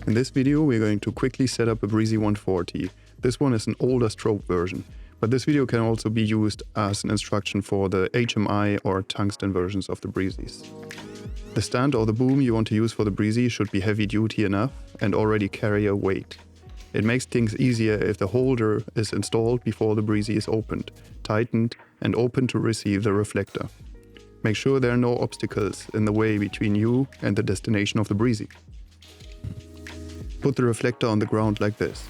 In this video we're going to quickly set up a Briese 140. This one is an older strobe version, but this video can also be used as an instruction for the HMI or tungsten versions of the Brieses. The stand or the boom you want to use for the Briese should be heavy duty enough and already carry a weight. It makes things easier if the holder is installed before the Briese is opened, tightened and open to receive the reflector. Make sure there are no obstacles in the way between you and the destination of the Briese. Put the reflector on the ground like this.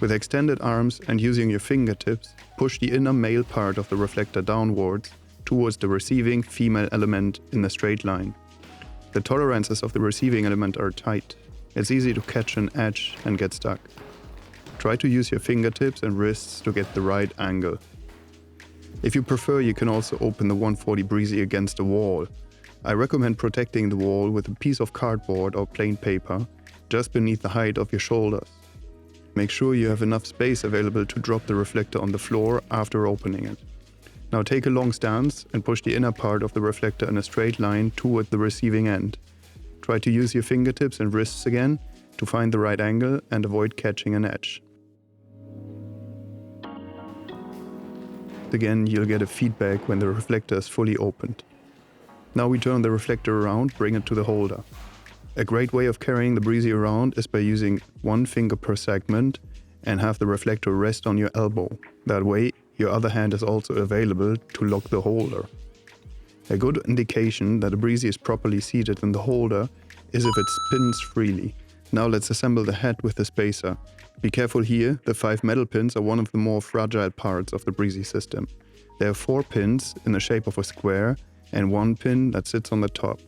With extended arms and using your fingertips, push the inner male part of the reflector downwards towards the receiving female element in a straight line. The tolerances of the receiving element are tight. It's easy to catch an edge and get stuck. Try to use your fingertips and wrists to get the right angle. If you prefer, you can also open the 140 Briese against a wall. I recommend protecting the wall with a piece of cardboard or plain paper, just beneath the height of your shoulders. Make sure you have enough space available to drop the reflector on the floor after opening it. Now take a long stance and push the inner part of the reflector in a straight line toward the receiving end. Try to use your fingertips and wrists again to find the right angle and avoid catching an edge. Again, you'll get a feedback when the reflector is fully opened. Now we turn the reflector around, bring it to the holder. A great way of carrying the Briese around is by using one finger per segment and have the reflector rest on your elbow. That way, your other hand is also available to lock the holder. A good indication that a Briese is properly seated in the holder is if it spins freely. Now let's assemble the head with the spacer. Be careful here, the 5 metal pins are one of the more fragile parts of the Briese system. There are 4 pins in the shape of a square and 1 pin that sits on the top.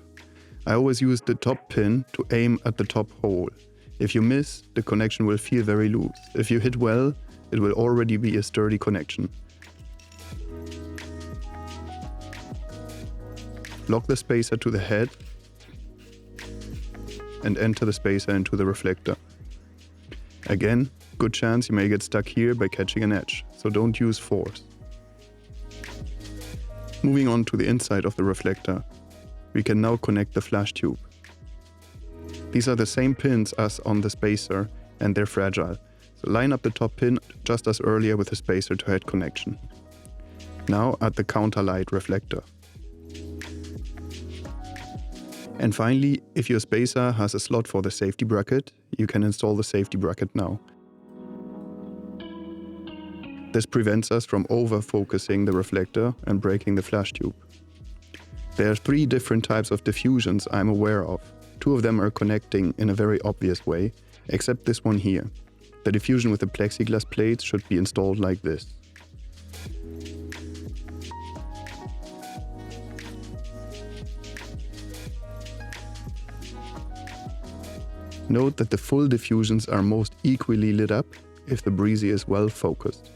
I always use the top pin to aim at the top hole. If you miss, the connection will feel very loose. If you hit well, it will already be a sturdy connection. Lock the spacer to the head and enter the spacer into the reflector. Again, good chance you may get stuck here by catching an edge, so don't use force. Moving on to the inside of the reflector, we can now connect the flash tube. These are the same pins as on the spacer and they're fragile, so line up the top pin just as earlier with the spacer to head connection. Now add the counterlight reflector. And finally, if your spacer has a slot for the safety bracket, you can install the safety bracket now. This prevents us from over-focusing the reflector and breaking the flash tube. There are 3 different types of diffusions I'm aware of. 2 of them are connecting in a very obvious way, except this one here. The diffusion with the plexiglass plates should be installed like this. Note that the full diffusions are most equally lit up if the Briese is well focused.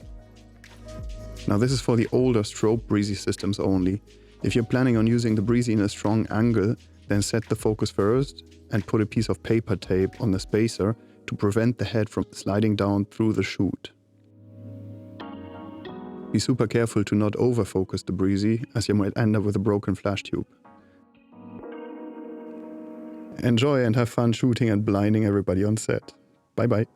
Now this is for the older strobe Briese systems only. If you're planning on using the Briese in a strong angle, then set the focus first and put a piece of paper tape on the spacer to prevent the head from sliding down through the chute. Be super careful to not over-focus the Briese, as you might end up with a broken flash tube. Enjoy and have fun shooting and blinding everybody on set. Bye bye.